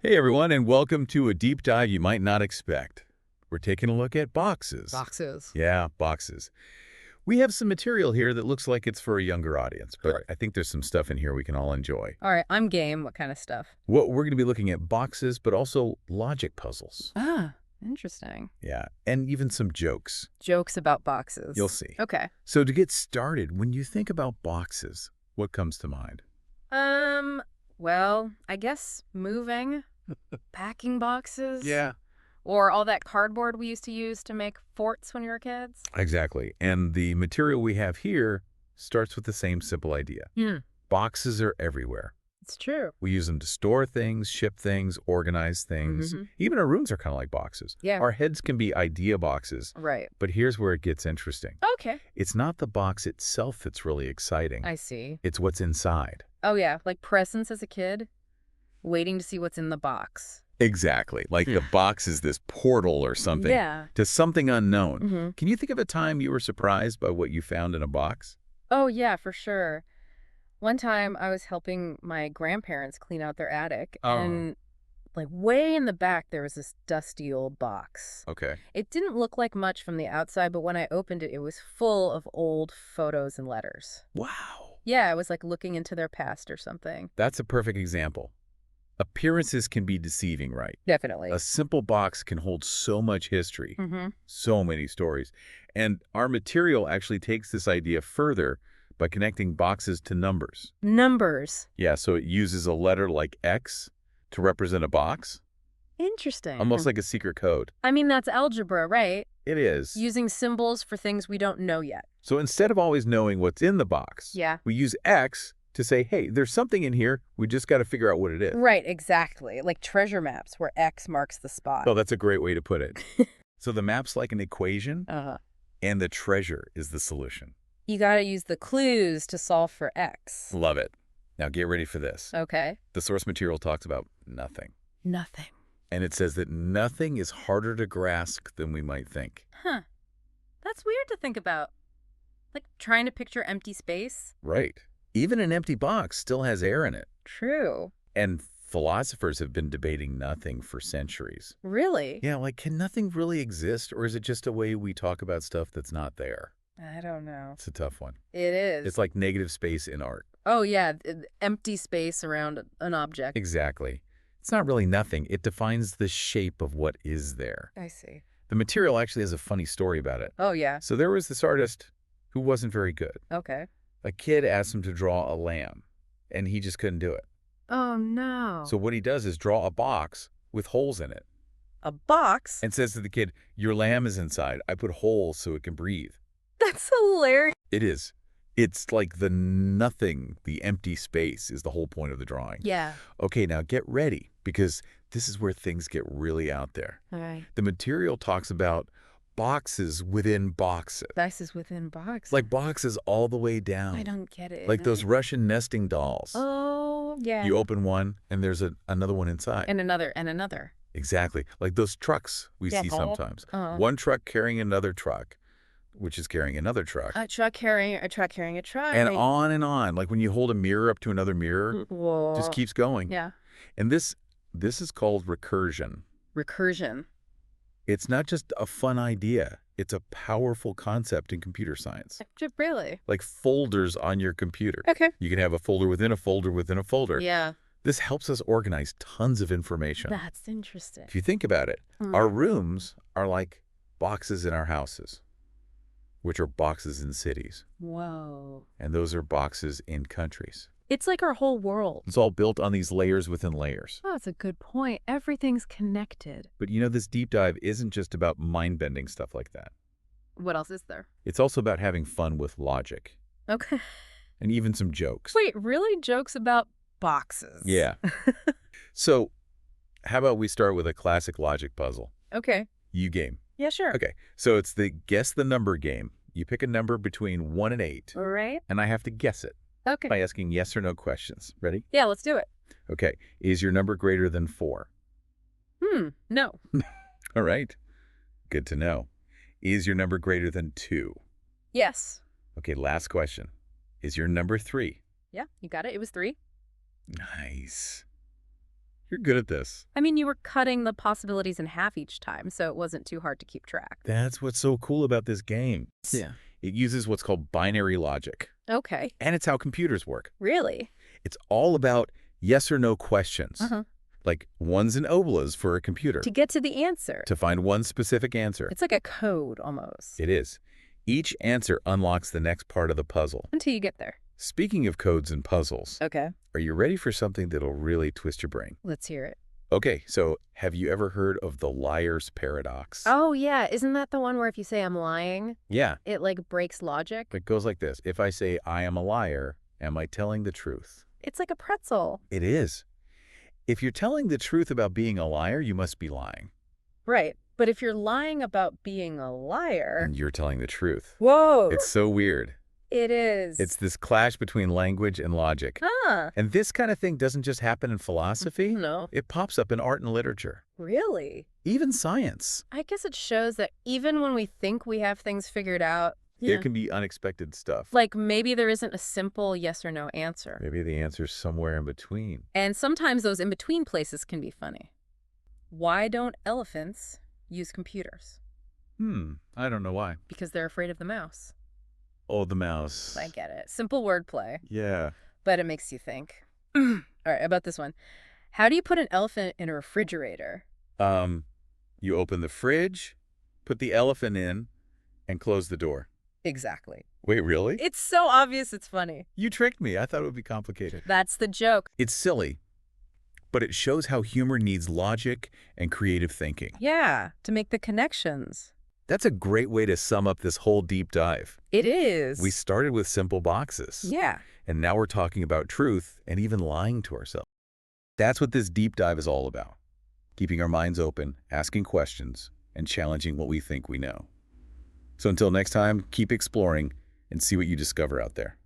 Hey everyone, and welcome to a deep dive you might not expect. We're taking a look at boxes. Boxes. Yeah, boxes. We have some material here that looks like it's for a younger audience, but Right. I think there's some stuff in here we can all enjoy. All right, I'm game. What kind of stuff? What we're going to be looking at boxes, but also logic puzzles. Ah, interesting. Yeah, and even some jokes. Jokes about boxes. You'll see. Okay. So to get started, when you think about boxes, what comes to mind? Well, I guess moving, packing boxes. Yeah. Or all that cardboard we used to use to make forts when we were kids. Exactly. And the material we have here starts with the same simple idea. Boxes are everywhere. It's true. We use them to store things, ship things, organize things. Mhm. Even our rooms are kind of like boxes. Yeah. Our heads can be idea boxes. Right. But here's where it gets interesting. Okay. It's not the box itself that's really exciting. I see. It's what's inside. Oh, yeah. Like presents as a kid, waiting to see what's in the box. Exactly. Like the box is this portal or something Yeah. to something unknown. Mhm. Can you think of a time you were surprised by what you found in a box? Oh, yeah, for sure. One time I was helping my grandparents clean out their attic, and like way in the back there was this dusty old box. Okay. It didn't look like much from the outside, but when I opened it, it was full of old photos and letters. Wow. Yeah, I was like looking into their past or something. That's a perfect example. Appearances can be deceiving, right? Definitely. A simple box can hold so much history, Mm-hmm. so many stories. And our material actually takes this idea further by connecting boxes to numbers. Numbers. Yeah, so it uses a letter like X to represent a box, Interesting. almost like a secret code. I mean, that's algebra, right? It is. Using symbols for things we don't know yet. So instead of always knowing what's in the box, Yeah. we use X to say, hey, there's something in here. We just got to figure out what it is. Right, exactly. Like treasure maps where X marks the spot. Oh, that's a great way to put it. So the map's like an equation, Uh-huh. and the treasure is the solution. You gotta use the clues to solve for X. Love it. Now get ready for this. Okay. The source material talks about nothing. Nothing. And it says that nothing is harder to grasp than we might think. Huh. That's weird to think about. Like trying to picture empty space. Right. Even an empty box still has air in it. True. And philosophers have been debating nothing for centuries. Really? Yeah, like, can nothing really exist, or is it just a way we talk about stuff that's not there? I don't know. It's a tough one. It is. It's like negative space in art. Oh, yeah. Empty space around an object. Exactly. It's not really nothing. It defines the shape of what is there. I see. The material actually has a funny story about it. Oh, yeah. So there was this artist who wasn't very good. Okay. A kid asked him to draw a lamb, and he just couldn't do it. Oh, no. So what he does is draw a box with holes in it a box? and says to the kid, your lamb is inside. I put holes so it can breathe. That's hilarious. It is. It's like the nothing, the empty space is the whole point of the drawing. Yeah. Okay, now get ready, because this is where things get really out there. All right. The material talks about boxes within boxes. Boxes within boxes. Like boxes all the way down. I don't get it. Like those Russian nesting dolls. Oh, yeah. You open one, and there's another one inside. And another, and another. Exactly. Like those trucks we Yeah. see sometimes. Uh-huh. One truck carrying another truck, which is carrying another truck. A truck carrying a truck carrying a truck. And on and on. Like when you hold a mirror up to another mirror, Whoa. just keeps going. Yeah. And this is called recursion. Recursion. It's not just a fun idea. It's a powerful concept in computer science. Really? Like folders on your computer. Okay. You can have a folder within a folder within a folder. Yeah. This helps us organize tons of information. That's interesting. If you think about it, our rooms are like boxes in our houses, which are boxes in cities. Whoa. And those are boxes in countries. It's like our whole world. It's all built on these layers within layers. Oh, that's a good point. Everything's connected. But you know, this deep dive isn't just about mind-bending stuff like that. What else is there? It's also about having fun with logic Okay. and even some jokes. Wait, really? Jokes about boxes? Yeah. So how about we start with a classic logic puzzle? Okay. You game. Yeah, sure. Okay, so it's the guess the number game. You pick a number between 1 and 8, All right. and I have to guess it Okay. by asking yes or no questions. Ready? Yeah, let's do it. Okay, is your number greater than 4? No. All right, good to know. Is your number greater than 2? Yes. Okay, last question. Is your number 3? Yeah, you got it. It was 3. Nice. You're good at this. I mean, you were cutting the possibilities in half each time, so it wasn't too hard to keep track. That's what's so cool about this game. Yeah. It uses what's called binary logic. Okay. And it's how computers work. Really? It's all about yes or no questions. Uh-huh. Like ones and obolas for a computer. To get to the answer. To find one specific answer. It's like a code, almost. It is. Each answer unlocks the next part of the puzzle. Until you get there. Speaking of codes and puzzles, Okay. are you ready for something that'll really twist your brain? Let's hear it. Okay, so have you ever heard of the liar's paradox? Oh, yeah. Isn't that the one where if you say I'm lying, Yeah, it like breaks logic? it goes like this. If I say I am a liar, am I telling the truth? It's like a pretzel. It is. If you're telling the truth about being a liar, you must be lying. Right. But if you're lying about being a liar... And you're telling the truth. Whoa! It's so weird. It is. It's this clash between language and logic. Huh. And this kind of thing doesn't just happen in philosophy. No. It pops up in art and literature. Really? Even science. I guess it shows that even when we think we have things figured out, There can be unexpected stuff. like maybe there isn't a simple yes or no answer. Maybe the answer's somewhere in between. And sometimes those in-between places can be funny. Why don't elephants use computers? I don't know why. Because they're afraid of the mouse. Oh, the mouse. I get it. Simple wordplay, Yeah. but it makes you think. All right, about this one. How do you put an elephant in a refrigerator? You open the fridge, put the elephant in, and close the door. Exactly. Wait, really? It's so obvious it's funny. You tricked me. I thought it would be complicated. That's the joke. It's silly, but it shows how humor needs logic and creative thinking. Yeah, to make the connections. That's a great way to sum up this whole deep dive. It is. We started with simple boxes. Yeah. And now we're talking about truth and even lying to ourselves. That's what this deep dive is all about. Keeping our minds open, asking questions, and challenging what we think we know. So until next time, keep exploring and see what you discover out there.